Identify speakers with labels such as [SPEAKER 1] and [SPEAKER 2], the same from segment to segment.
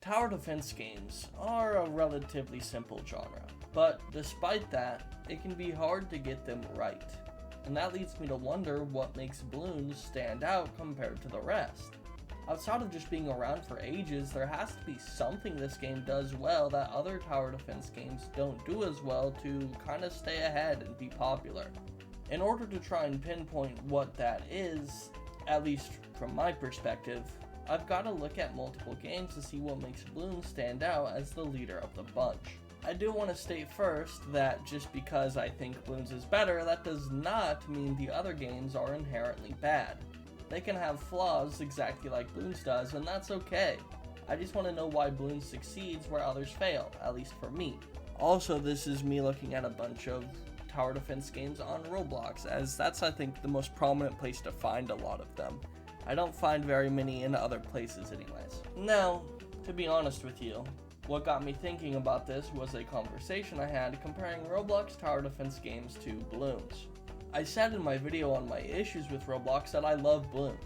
[SPEAKER 1] Tower defense games are a relatively simple genre, but despite that, it can be hard to get them right. And that leads me to wonder what makes Bloons stand out compared to the rest. Outside of just being around for ages, there has to be something this game does well that other tower defense games don't do as well to kinda stay ahead and be popular. In order to try and pinpoint what that is, at least from my perspective, I've got to look at multiple games to see what makes Bloons stand out as the leader of the bunch. I do want to state first that just because I think Bloons is better, that does not mean the other games are inherently bad. They can have flaws exactly like Bloons does, and that's okay. I just want to know why Bloons succeeds where others fail, at least for me. Also, this is me looking at a bunch of tower defense games on Roblox, as that's I think the most prominent place to find a lot of them. I don't find very many in other places anyways. Now, to be honest with you, what got me thinking about this was a conversation I had comparing Roblox tower defense games to Bloons. I said in my video on my issues with Roblox that I love Bloons,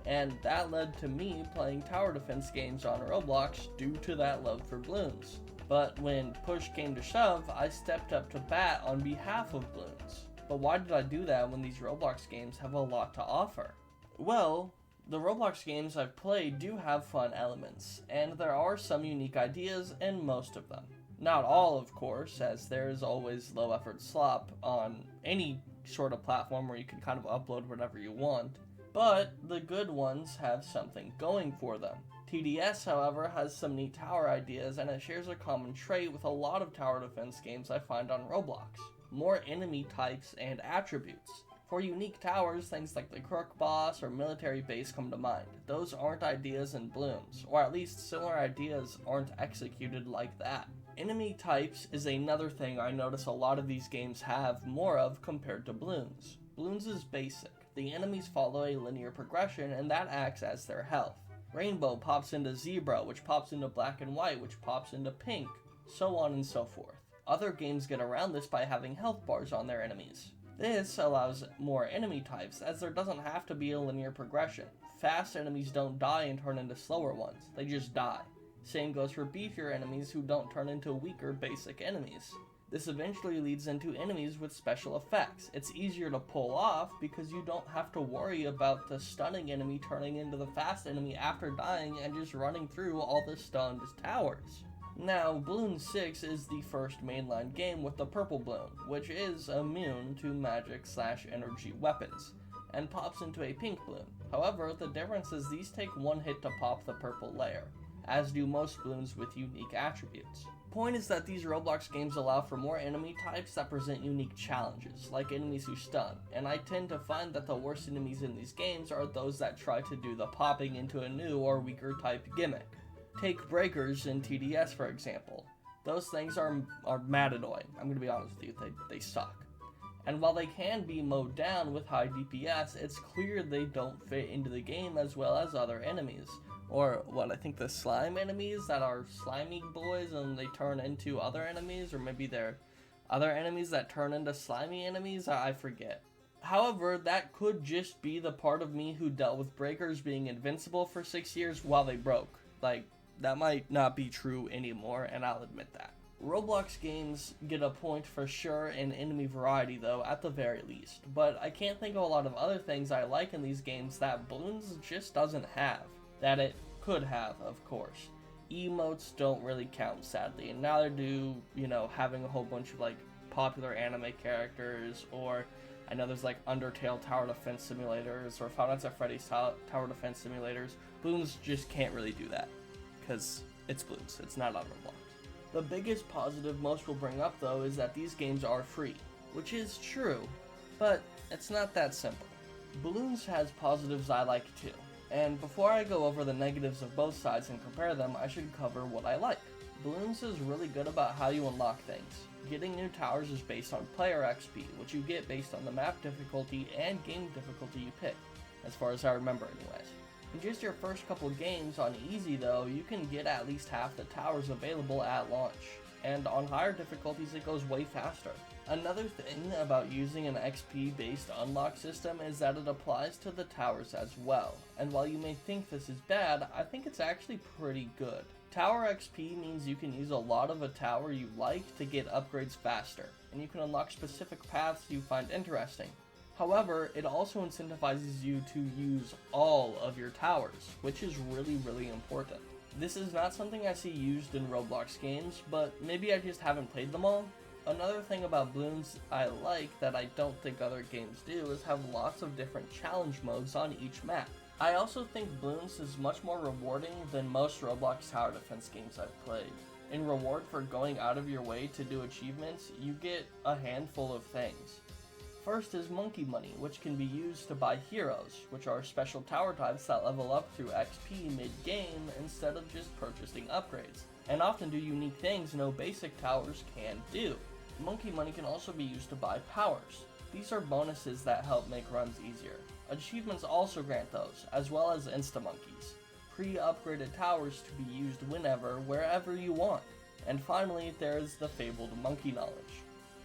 [SPEAKER 1] and that led to me playing tower defense games on Roblox due to that love for Bloons. But when push came to shove, I stepped up to bat on behalf of Bloons. But why did I do that when these Roblox games have a lot to offer? Well, the Roblox games I've played do have fun elements, and there are some unique ideas in most of them. Not all, of course, as there is always low effort slop on any sort of platform where you can kind of upload whatever you want, but the good ones have something going for them. TDS, however, has some neat tower ideas, and it shares a common trait with a lot of tower defense games I find on Roblox: more enemy types and attributes. For unique towers, things like the Crook Boss or military base come to mind. Those aren't ideas in Bloons, or at least similar ideas aren't executed like that. Enemy types is another thing I notice a lot of these games have more of compared to Bloons. Bloons is basic. The enemies follow a linear progression, and that acts as their health. Rainbow pops into zebra, which pops into black and white, which pops into pink, so on and so forth. Other games get around this by having health bars on their enemies. This allows more enemy types, as there doesn't have to be a linear progression. Fast enemies don't die and turn into slower ones, they just die. Same goes for beefier enemies who don't turn into weaker basic enemies. This eventually leads into enemies with special effects. It's easier to pull off because you don't have to worry about the stunning enemy turning into the fast enemy after dying and just running through all the stunned towers. Now, Bloons 6 is the first mainline game with the purple Bloon, which is immune to magic/energy weapons, and pops into a pink Bloon. However, the difference is these take one hit to pop the purple layer, as do most Bloons with unique attributes. Point is that these Roblox games allow for more enemy types that present unique challenges, like enemies who stun, and I tend to find that the worst enemies in these games are those that try to do the popping into a new or weaker type gimmick. Take breakers in TDS for example. Those things are mad annoying, I'm gonna be honest with you, they suck. And while they can be mowed down with high DPS, it's clear they don't fit into the game as well as other enemies. Or what, I think the slime enemies that are slimy boys and they turn into other enemies, or maybe they're other enemies that turn into slimy enemies, I forget. However, that could just be the part of me who dealt with breakers being invincible for 6 years while they broke. Like, that might not be true anymore, and I'll admit that. Roblox games get a point for sure in enemy variety though, at the very least, but I can't think of a lot of other things I like in these games that Bloons just doesn't have. That it could have, of course. Emotes don't really count, sadly, and neither do, having a whole bunch of like popular anime characters, or I know there's like Undertale tower defense simulators, or Five Nights at Freddy's tower defense simulators. Bloons just can't really do that, because it's Bloons, it's not on Roblox. The biggest positive most will bring up though is that these games are free, which is true, but it's not that simple. Bloons has positives I like too, and before I go over the negatives of both sides and compare them, I should cover what I like. Bloons is really good about how you unlock things. Getting new towers is based on player XP, which you get based on the map difficulty and game difficulty you pick, as far as I remember anyways. In just your first couple games on easy though, you can get at least half the towers available at launch, and on higher difficulties it goes way faster. Another thing about using an XP based unlock system is that it applies to the towers as well, and while you may think this is bad, I think it's actually pretty good. Tower XP means you can use a lot of a tower you like to get upgrades faster, and you can unlock specific paths you find interesting. However, it also incentivizes you to use all of your towers, which is really important. This is not something I see used in Roblox games, but maybe I just haven't played them all. Another thing about Bloons I like that I don't think other games do is have lots of different challenge modes on each map. I also think Bloons is much more rewarding than most Roblox tower defense games I've played. In reward for going out of your way to do achievements, you get a handful of things. First is monkey money, which can be used to buy heroes, which are special tower types that level up through XP mid-game instead of just purchasing upgrades, and often do unique things no basic towers can do. Monkey money can also be used to buy powers. These are bonuses that help make runs easier. Achievements also grant those, as well as insta-monkeys, pre-upgraded towers to be used whenever, wherever you want. And finally, there is the fabled monkey knowledge,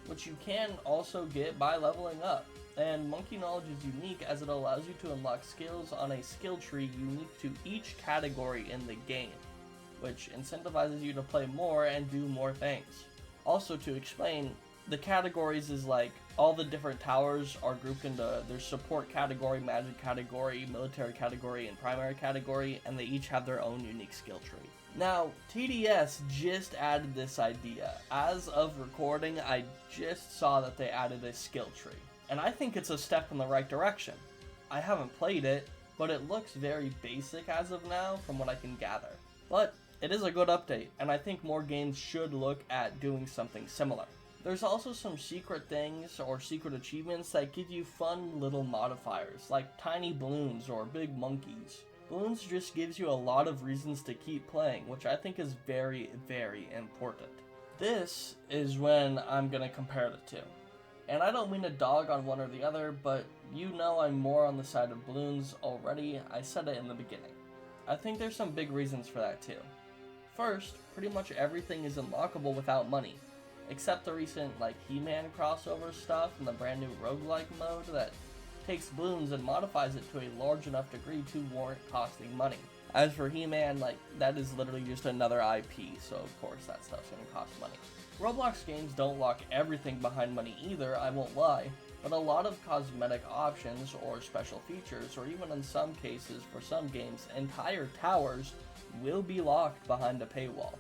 [SPEAKER 1] which you can also get by leveling up. And monkey knowledge is unique as it allows you to unlock skills on a skill tree unique to each category in the game, which incentivizes you to play more and do more things. Also, to explain, the categories is like all the different towers are grouped into their support category, magic category, military category, and primary category, and they each have their own unique skill tree. Now, TDS just added this idea. As of recording, I just saw that they added a skill tree, and I think it's a step in the right direction. I haven't played it, but it looks very basic as of now from what I can gather. But it is a good update, and I think more games should look at doing something similar. There's also some secret things or secret achievements that give you fun little modifiers, like tiny balloons or big monkeys. Bloons just gives you a lot of reasons to keep playing, which I think is very important. This is when I'm gonna compare the two. And I don't mean to dog on one or the other, but you know I'm more on the side of Bloons already. I said it in the beginning. I think there's some big reasons for that too. First, pretty much everything is unlockable without money, except the recent He-Man crossover stuff and the brand new roguelike mode that takes Bloons and modifies it to a large enough degree to warrant costing money. As for He-Man, that is literally just another IP, so of course that stuff's gonna cost money. Roblox games don't lock everything behind money either, I won't lie, but a lot of cosmetic options or special features, or even in some cases for some games, entire towers will be locked behind a paywall.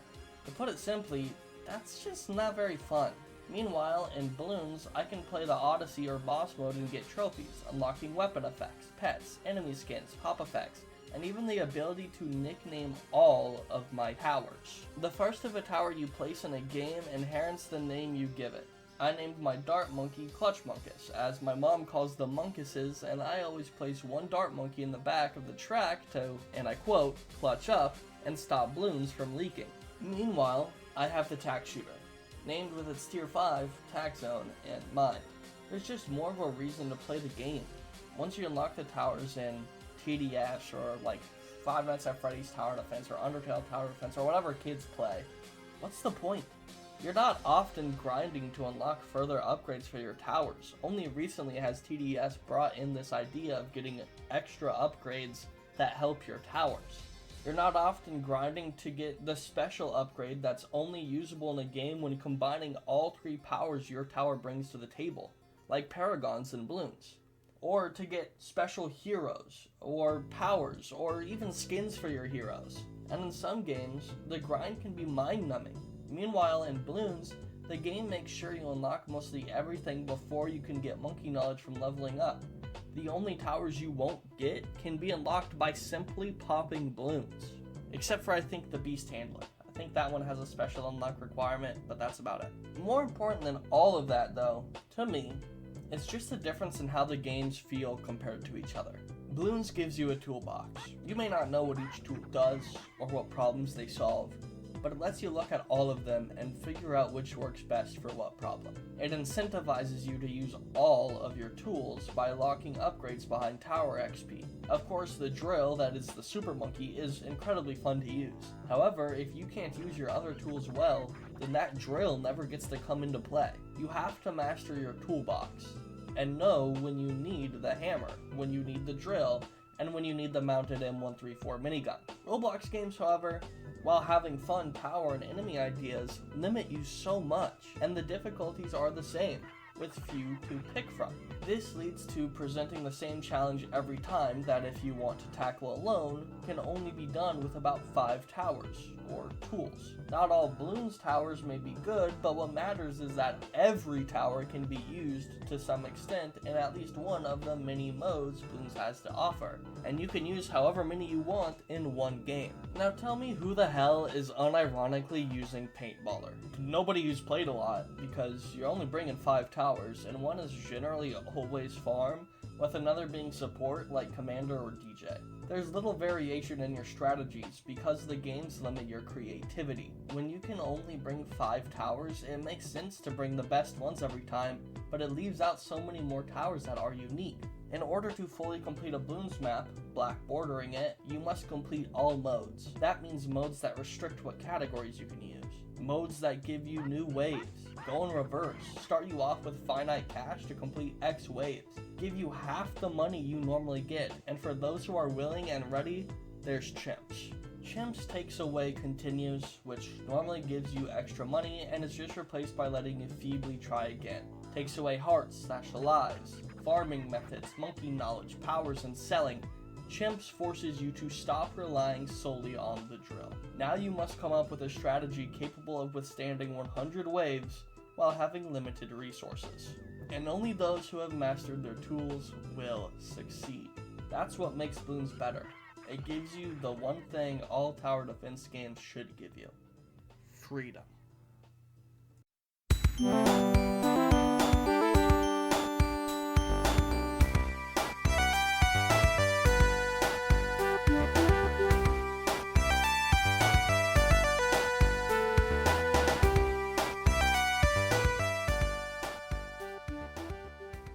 [SPEAKER 1] To put it simply, that's just not very fun. Meanwhile, in Bloons, I can play the Odyssey or boss mode and get trophies, unlocking weapon effects, pets, enemy skins, pop effects, and even the ability to nickname all of my towers. The first of a tower you place in a game inherits the name you give it. I named my dart monkey Clutch Monkus, as my mom calls them monkuses, and I always place one dart monkey in the back of the track to, and I quote, clutch up and stop Bloons from leaking. Meanwhile, I have the tack shooter, named with its tier 5, tack zone, in mind. There's just more of a reason to play the game. Once you unlock the towers in TDS or Five Nights at Freddy's Tower Defense or Undertale Tower Defense or whatever kids play, what's the point? You're not often grinding to unlock further upgrades for your towers. Only recently has TDS brought in this idea of getting extra upgrades that help your towers. You're not often grinding to get the special upgrade that's only usable in a game when combining all 3 powers your tower brings to the table, like Paragons and Bloons. Or to get special heroes, or powers, or even skins for your heroes. And in some games, the grind can be mind-numbing. Meanwhile, in Bloons, the game makes sure you unlock mostly everything before you can get monkey knowledge from leveling up. The only towers you won't get can be unlocked by simply popping Bloons. Except for I think the Beast Handler. I think that one has a special unlock requirement, but that's about it. More important than all of that though, to me, it's just the difference in how the games feel compared to each other. Bloons gives you a toolbox. You may not know what each tool does or what problems they solve, but it lets you look at all of them and figure out which works best for what problem. It incentivizes you to use all of your tools by locking upgrades behind tower XP. Of course, the drill, that is the super monkey, is incredibly fun to use. However, if you can't use your other tools well, then that drill never gets to come into play. You have to master your toolbox and know when you need the hammer, when you need the drill, and when you need the mounted M134 minigun. Roblox games, however, while having fun, power, and enemy ideas limit you so much, and the difficulties are the same, with few to pick from. This leads to presenting the same challenge every time that if you want to tackle alone, can only be done with about 5 towers, or tools. Not all Bloons towers may be good, but what matters is that every tower can be used to some extent in at least one of the many modes Bloons has to offer, and you can use however many you want in one game. Now tell me who the hell is unironically using Paintballer? Nobody who's played a lot, because you're only bringing 5 towers, and one is generally always farm, with another being support like Commander or DJ. There's little variation in your strategies because the games limit your creativity. When you can only bring 5 towers, it makes sense to bring the best ones every time, but it leaves out so many more towers that are unique. In order to fully complete a Bloons map, black bordering it, you must complete all modes. That means modes that restrict what categories you can use. Modes that give you new waves, go in reverse, start you off with finite cash to complete X waves, give you half the money you normally get, and for those who are willing and ready, there's Chimps. Chimps takes away continues, which normally gives you extra money and is just replaced by letting you feebly try again. Takes away hearts, /lives, farming methods, monkey knowledge, powers, and selling. Chimps forces you to stop relying solely on the drill. Now you must come up with a strategy capable of withstanding 100 waves while having limited resources. And only those who have mastered their tools will succeed. That's what makes Bloons better. It gives you the one thing all tower defense games should give you: freedom.